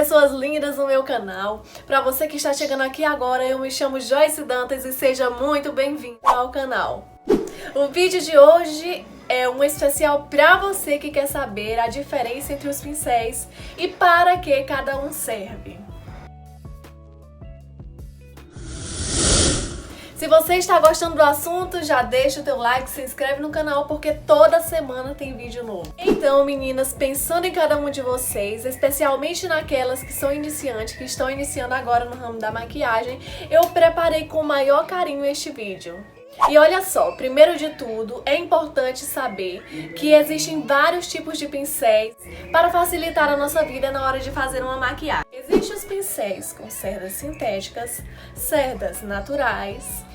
pessoas lindas no meu canal. Para você que está chegando aqui agora, eu me chamo Joyce Dantas e seja muito bem-vindo ao canal. O vídeo de hoje é um especial para você que quer saber a diferença entre os pincéis e para que cada um serve. Se você está gostando do assunto, já deixa o teu like, se inscreve no canal porque toda semana tem vídeo novo. Então, meninas, pensando em cada uma de vocês, especialmente naquelas que são iniciantes, que estão iniciando agora no ramo da maquiagem, eu preparei com o maior carinho este vídeo. E olha só, primeiro de tudo, é importante saber que existem vários tipos de pincéis para facilitar a nossa vida na hora de fazer uma maquiagem. Existem os pincéis com cerdas sintéticas, cerdas naturais,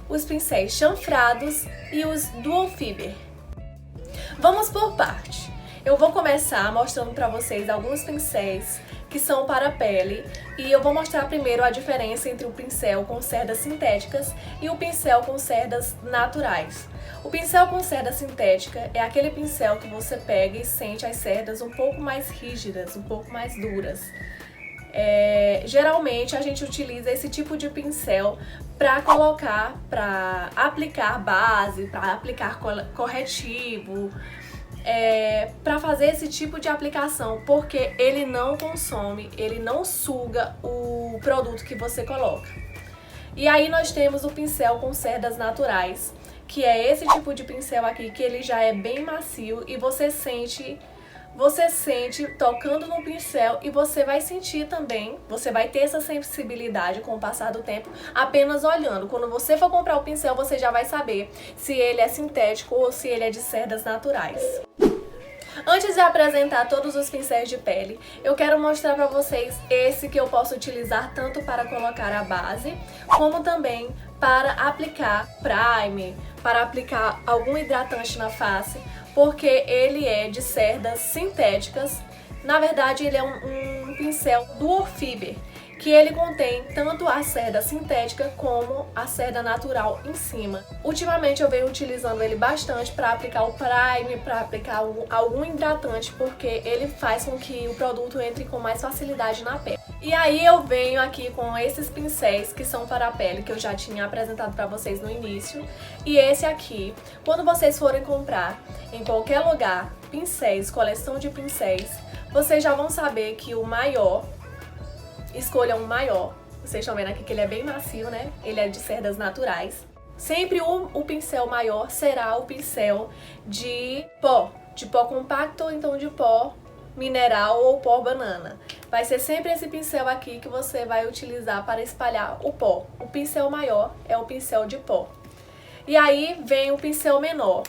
os pincéis chanfrados e os dual fiber. Vamos por parte. Eu vou começar mostrando para vocês alguns pincéis que são para a pele e eu vou mostrar primeiro a diferença entre o pincel com cerdas sintéticas e o pincel com cerdas naturais. O pincel com cerda sintética é aquele pincel que você pega e sente as cerdas um pouco mais rígidas, um pouco mais duras. Geralmente a gente utiliza esse tipo de pincel para aplicar base, para aplicar corretivo, para fazer esse tipo de aplicação, porque ele não consome, ele não suga o produto que você coloca. E aí nós temos o pincel com cerdas naturais, que é esse tipo de pincel aqui, que ele já é bem macio e você sente tocando no pincel e você vai sentir também, você vai ter essa sensibilidade com o passar do tempo apenas olhando. Quando você for comprar o pincel, você já vai saber se ele é sintético ou se ele é de cerdas naturais. Antes de apresentar todos os pincéis de pele, eu quero mostrar para vocês esse que eu posso utilizar tanto para colocar a base, como também para aplicar primer, para aplicar algum hidratante na face, porque ele é de cerdas sintéticas. Na verdade, ele é um pincel dual fiber, que ele contém tanto a cerda sintética como a cerda natural em cima. Ultimamente eu venho utilizando ele bastante para aplicar o primer, para aplicar algum hidratante, porque ele faz com que o produto entre com mais facilidade na pele. E aí eu venho aqui com esses pincéis que são para a pele, que eu já tinha apresentado para vocês no início. E esse aqui, quando vocês forem comprar em qualquer lugar pincéis, coleção de pincéis, vocês já vão saber que o maior, escolha um maior. Vocês estão vendo aqui que ele é bem macio, né? Ele é de cerdas naturais. Sempre o pincel maior será o pincel de pó compacto ou então de pó mineral ou pó banana. Vai ser sempre esse pincel aqui que você vai utilizar para espalhar o pó. O pincel maior é o pincel de pó. E aí vem o pincel menor.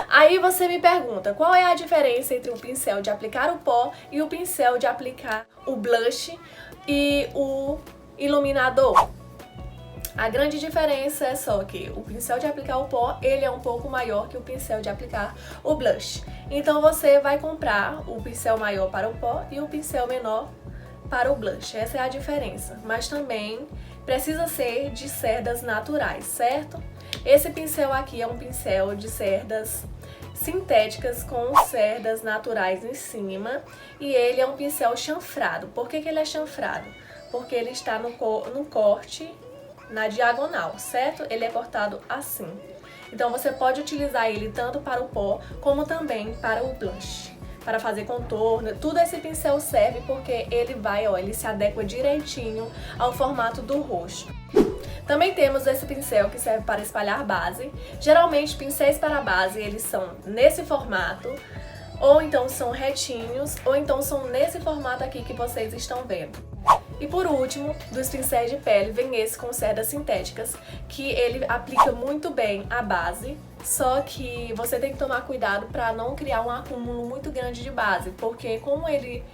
Aí você me pergunta, qual é a diferença entre o pincel de aplicar o pó e o pincel de aplicar o blush e o iluminador? A grande diferença é só que o pincel de aplicar o pó, ele é um pouco maior que o pincel de aplicar o blush. Então você vai comprar o pincel maior para o pó e o pincel menor para o blush. Essa é a diferença. Mas também precisa ser de cerdas naturais, certo? Esse pincel aqui é um pincel de cerdas sintéticas com cerdas naturais em cima e ele é um pincel chanfrado. Por que ele é chanfrado? Porque ele está no corte na diagonal, certo? Ele é cortado assim. Então você pode utilizar ele tanto para o pó como também para o blush, para fazer contorno. Tudo esse pincel serve porque ele se adequa direitinho ao formato do rosto. Também temos esse pincel que serve para espalhar base. Geralmente pincéis para base, eles são nesse formato, ou então são retinhos, ou então são nesse formato aqui que vocês estão vendo. E por último, dos pincéis de pele, vem esse com cerdas sintéticas, que ele aplica muito bem a base, só que você tem que tomar cuidado para não criar um acúmulo muito grande de base, porque como ele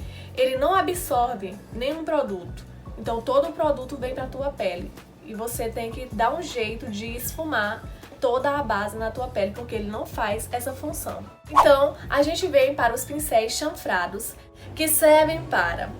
não absorve nenhum produto, então todo o produto vem para a tua pele. E você tem que dar um jeito de esfumar toda a base na tua pele, porque ele não faz essa função. Então, a gente vem para os pincéis chanfrados, que servem para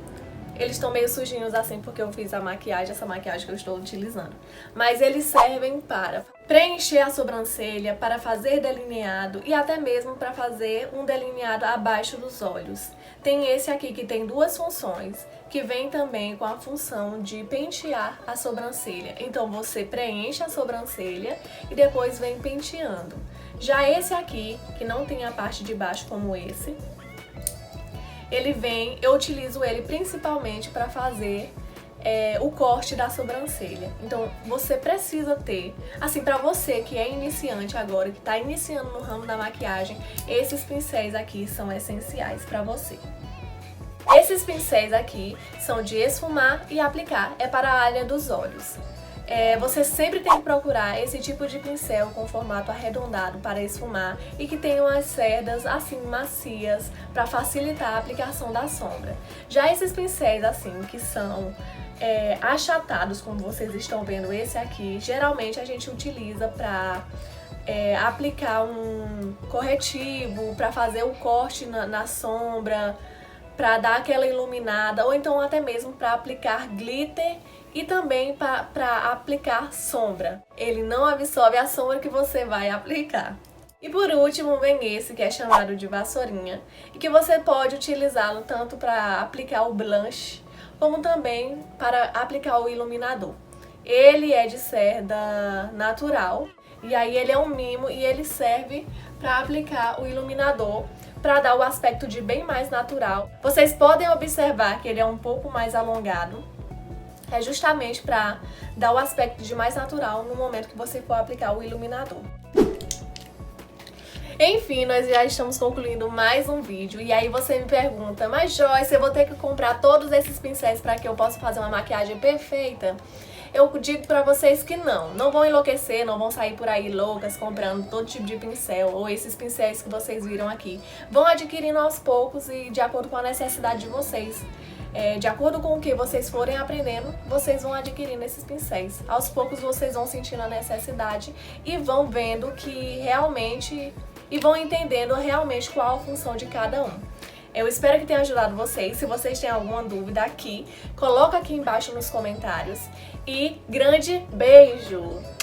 Eles estão meio sujinhos assim porque eu fiz a maquiagem, essa maquiagem que eu estou utilizando. Mas eles servem para preencher a sobrancelha, para fazer delineado e até mesmo para fazer um delineado abaixo dos olhos. Tem esse aqui que tem duas funções, que vem também com a função de pentear a sobrancelha. Então você preenche a sobrancelha e depois vem penteando. Já esse aqui, que não tem a parte de baixo como esse, eu utilizo ele principalmente para fazer o corte da sobrancelha. Então você precisa ter, assim, para você que é iniciante agora, que está iniciando no ramo da maquiagem, esses pincéis aqui são essenciais para você. Esses pincéis aqui são de esfumar e aplicar, é para a área dos olhos. Você sempre tem que procurar esse tipo de pincel com formato arredondado para esfumar e que tenham as cerdas assim macias para facilitar a aplicação da sombra. Já esses pincéis assim que são achatados, como vocês estão vendo esse aqui, geralmente a gente utiliza para aplicar um corretivo, para fazer o corte na sombra, para dar aquela iluminada, ou então até mesmo para aplicar glitter e também para aplicar sombra. Ele não absorve a sombra que você vai aplicar. E por último vem esse que é chamado de vassourinha e que você pode utilizá-lo tanto para aplicar o blush como também para aplicar o iluminador. Ele é de cerda natural e aí ele é um mimo e ele serve para aplicar o iluminador, para dar o aspecto de bem mais natural. Vocês podem observar que ele é um pouco mais alongado, é justamente para dar o aspecto de mais natural no momento que você for aplicar o iluminador. Enfim, nós já estamos concluindo mais um vídeo e aí você me pergunta, mas Joyce, eu vou ter que comprar todos esses pincéis para que eu possa fazer uma maquiagem perfeita? Eu digo pra vocês que não vão enlouquecer, não vão sair por aí loucas comprando todo tipo de pincel ou esses pincéis que vocês viram aqui. Vão adquirindo aos poucos e de acordo com a necessidade de vocês. De acordo com o que vocês forem aprendendo, vocês vão adquirindo esses pincéis. Aos poucos vocês vão sentindo a necessidade e vão vendo que realmente, e vão entendendo realmente qual a função de cada um. Eu espero que tenha ajudado vocês. Se vocês têm alguma dúvida aqui, coloca aqui embaixo nos comentários. E grande beijo!